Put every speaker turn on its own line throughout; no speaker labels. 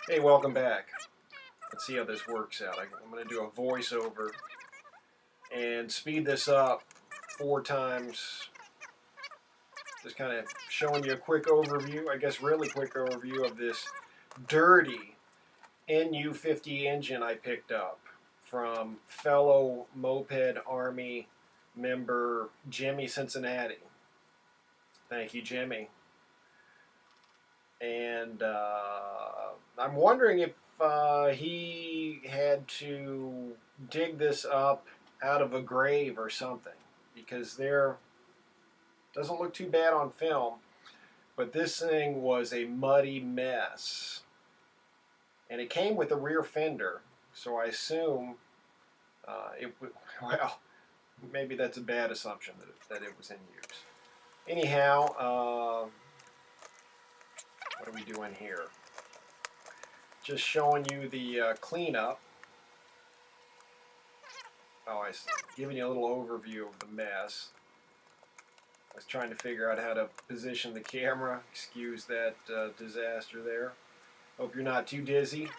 Hey, welcome back. Let's see how this works out. I'm going to do a voiceover and speed this up 4 times. Just kind of showing you a quick overview, I guess really quick overview of this dirty nu50 engine I picked up from fellow Moped Army member Jimmy Cincinnati. Thank you, Jimmy. And I'm wondering if he had to dig this up out of a grave or something, because there doesn't look too bad on film, but this thing was a muddy mess. And it came with a rear fender, so I assume well, maybe that's a bad assumption that it was in use. Anyhow, what are we doing here? Just showing you the cleanup. Oh, I was giving you a little overview of the mess. I was trying to figure out how to position the camera. Excuse that disaster there. Hope you're not too dizzy.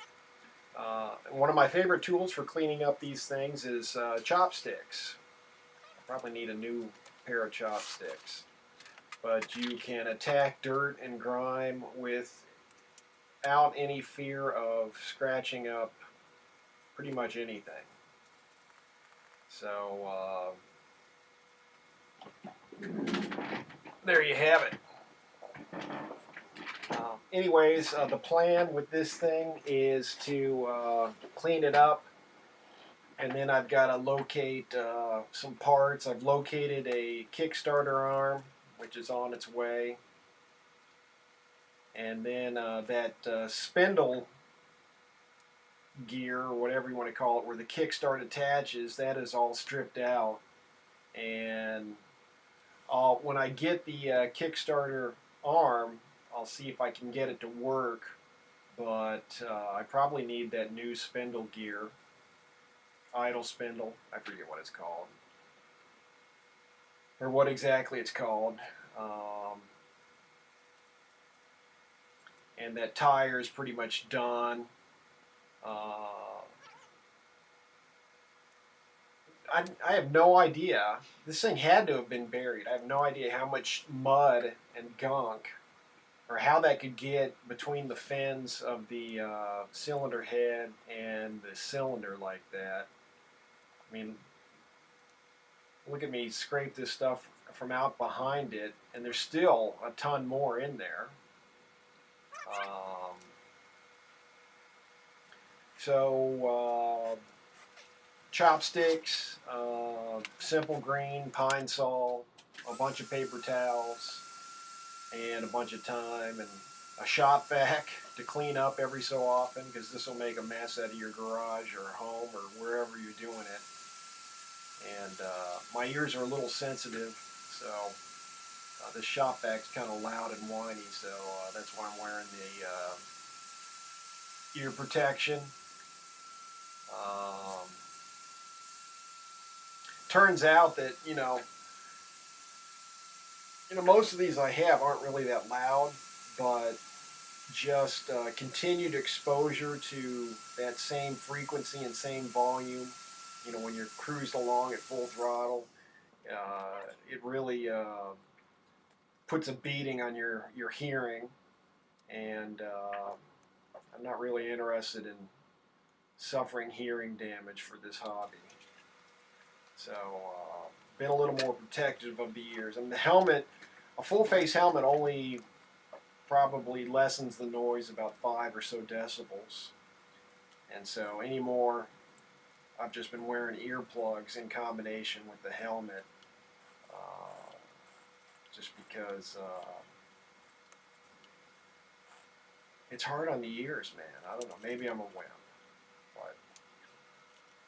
One of my favorite tools for cleaning up these things is chopsticks. I probably need a new pair of chopsticks. But you can attack dirt and grime without any fear of scratching up pretty much anything. So there you have it. Anyways, the plan with this thing is to clean it up, and then I've got to locate some parts. I've located a Kickstarter arm, which is on its way, and then that spindle gear, or whatever you want to call it, where the kickstart attaches, that is all stripped out. And when I get the Kickstarter arm, I'll see if I can get it to work, but I probably need that new spindle gear, idle spindle, I forget what it's called, or what exactly it's called. And that tire is pretty much done. I have no idea. This thing had to have been buried. I have no idea how much mud and gunk, or how that could get between the fins of the cylinder head and the cylinder like that. I mean, look at me scrape this stuff from out behind it, and there's still a ton more in there. So chopsticks, simple green, pine sol, a bunch of paper towels, and a bunch of time, and a shop vac to clean up every so often, because this will make a mess out of your garage or home or wherever you're doing it. And my ears are a little sensitive, so this shop vac's kind of loud and whiny, so that's why I'm wearing the ear protection. Turns out that most of these I have aren't really that loud, but just continued exposure to that same frequency and same volume, when you're cruising along at full throttle, it really puts a beating on your hearing, and I'm not really interested in suffering hearing damage for this hobby. So, been a little more protective of the ears. And the helmet, a full face helmet only probably lessens the noise about 5 or so decibels. And so anymore, I've just been wearing earplugs in combination with the helmet, just because it's hard on the ears, man. I don't know, maybe I'm a wimp. But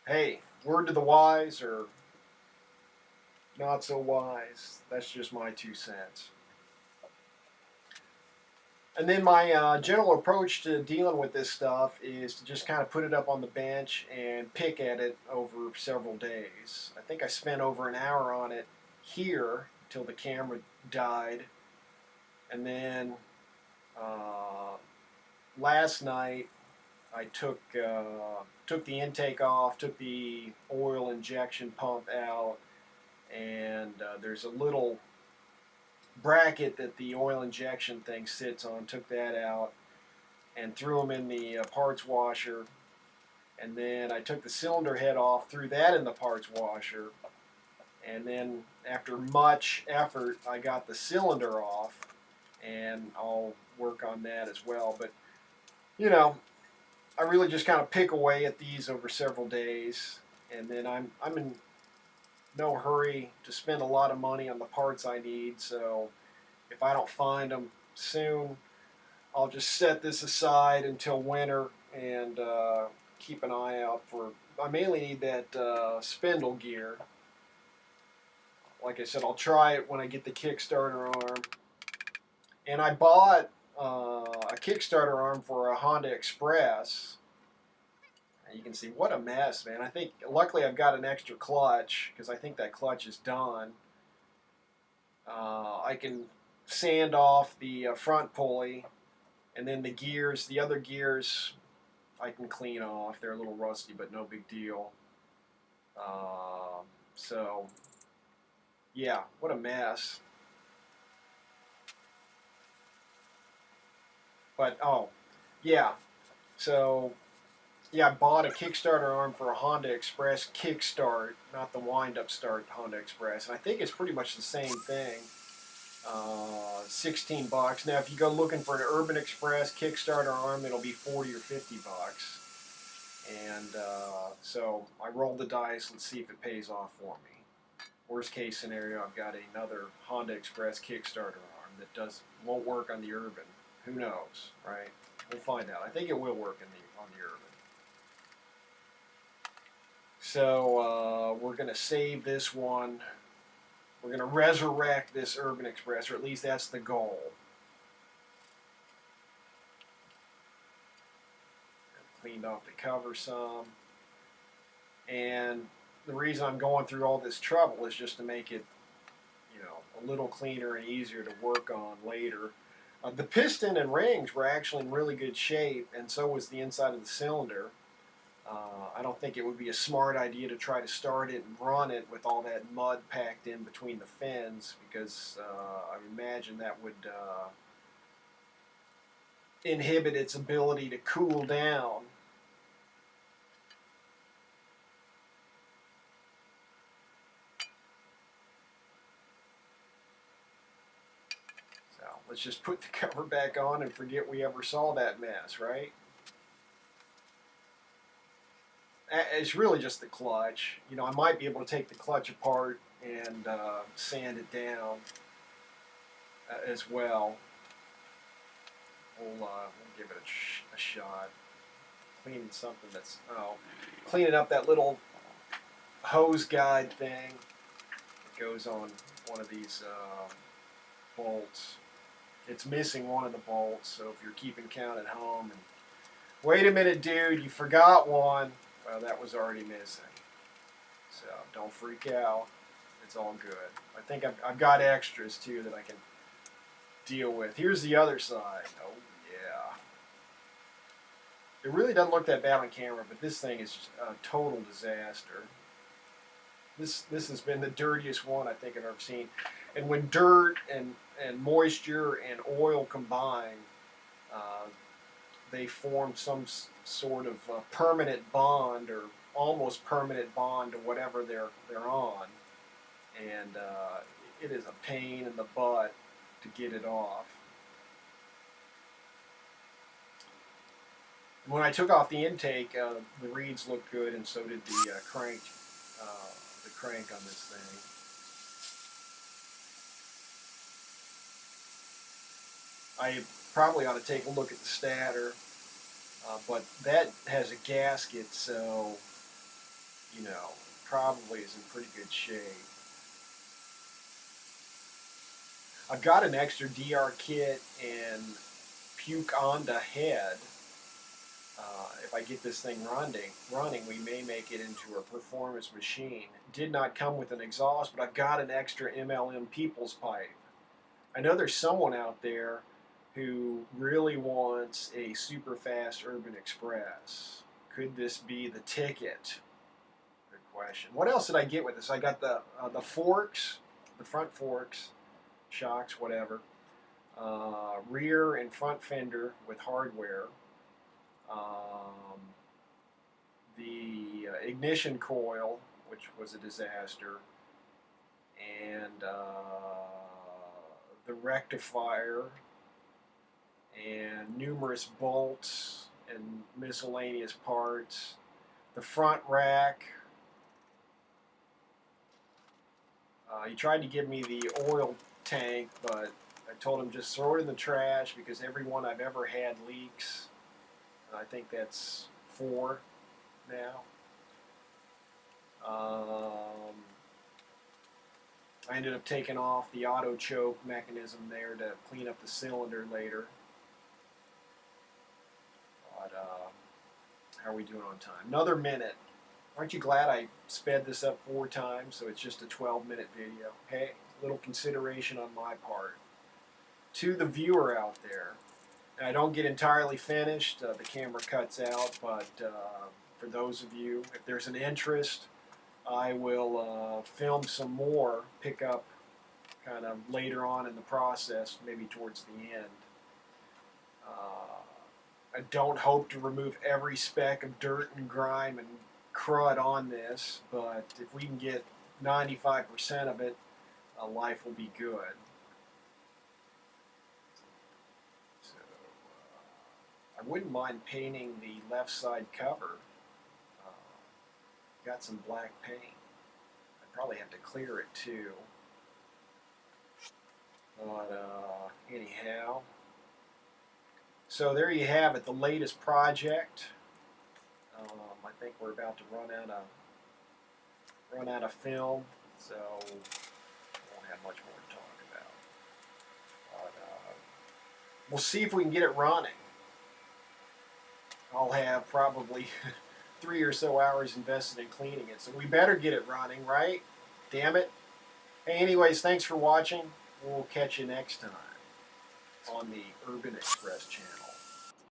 hey, word to the wise, or not so wise. That's just my 2 cents. And then my general approach to dealing with this stuff is to just kind of put it up on the bench and pick at it over several days. I think I spent over an hour on it here until the camera died. And then last night I took the intake off, took the oil injection pump out, and there's a little bracket that the oil injection thing sits on. Took that out and threw them in the parts washer. And then I took the cylinder head off, threw that in the parts washer. And then after much effort, I got the cylinder off, and I'll work on that as well. But you know, I really just kind of pick away at these over several days, and then I'm in no hurry to spend a lot of money on the parts I need. So if I don't find them soon, I'll just set this aside until winter and keep an eye out for. I mainly need that spindle gear. Like I said, I'll try it when I get the Kickstarter arm. And I bought a Kickstarter arm for a Honda Express. And you can see what a mess, man. I think luckily I've got an extra clutch because I think that clutch is done. I can sand off the front pulley, and then the gears, the other gears, I can clean off. They're a little rusty, but no big deal. So, yeah, what a mess. But, oh, yeah. So, yeah, I bought a Kickstarter arm for a Honda Express Kickstart, not the wind-up start Honda Express. And I think it's pretty much the same thing. 16 bucks. Now, if you go looking for an Urban Express Kickstarter arm, it'll be 40 or 50 bucks. And so I rolled the dice. Let's see if it pays off for me. Worst case scenario, I've got another Honda Express Kickstarter arm that won't work on the Urban. Who knows, right? We'll find out. I think it will work on the Urban. So we're going to save this one. We're going to resurrect this Urban Express, or at least that's the goal. Cleaned off the cover some. And the reason I'm going through all this trouble is just to make it, a little cleaner and easier to work on later. The piston and rings were actually in really good shape, and so was the inside of the cylinder. I don't think it would be a smart idea to try to start it and run it with all that mud packed in between the fins, because I imagine that would inhibit its ability to cool down. So let's just put the cover back on and forget we ever saw that mess, right? It's really just the clutch. I might be able to take the clutch apart and sand it down as well. We'll give it a shot. Cleaning something cleaning up that little hose guide thing that goes on one of these bolts. It's missing one of the bolts, so if you're keeping count at home and wait a minute, dude, you forgot one. Well, that was already missing. So don't freak out. It's all good. I think I've got extras too that I can deal with. Here's the other side. Oh yeah. It really doesn't look that bad on camera, but this thing is a total disaster. This has been the dirtiest one I think I've ever seen. And when dirt and moisture and oil combine, they form some sort of permanent bond or almost permanent bond to whatever they're on, and it is a pain in the butt to get it off. When I took off the intake, the reeds looked good, and so did the crank on this thing. I probably ought to take a look at the stator, but that has a gasket, so probably is in pretty good shape. I've got an extra DR kit and puke Honda head. If I get this thing running, we may make it into a performance machine. It did not come with an exhaust, but I've got an extra MLM People's pipe. I know there's someone out there who really wants a super fast Urban Express. Could this be the ticket? Good question. What else did I get with this? I got the forks, the front forks, shocks, whatever. Rear and front fender with hardware. Um, the ignition coil, which was a disaster, and the rectifier, and numerous bolts and miscellaneous parts. The front rack. He tried to give me the oil tank, but I told him just throw it in the trash because every one I've ever had leaks. I think that's 4 now. I ended up taking off the auto choke mechanism there to clean up the cylinder later. But how are we doing on time? Another minute. Aren't you glad I sped this up 4 times so it's just a 12-minute video? Hey, little consideration on my part. To the viewer out there, I don't get entirely finished. The camera cuts out, but for those of you, if there's an interest, I will film some more, pick up kind of later on in the process, maybe towards the end. I don't hope to remove every speck of dirt and grime and crud on this, but if we can get 95% of it, life will be good. So I wouldn't mind painting the left side cover. Got some black paint. I probably have to clear it too. But anyhow, so there you have it, the latest project. I think we're about to run out of film, so we won't have much more to talk about. But we'll see if we can get it running. I'll have probably 3 or so hours invested in cleaning it, so we better get it running, right? Damn it. Hey, anyways, thanks for watching. We'll catch you next time on the Urban Express channel.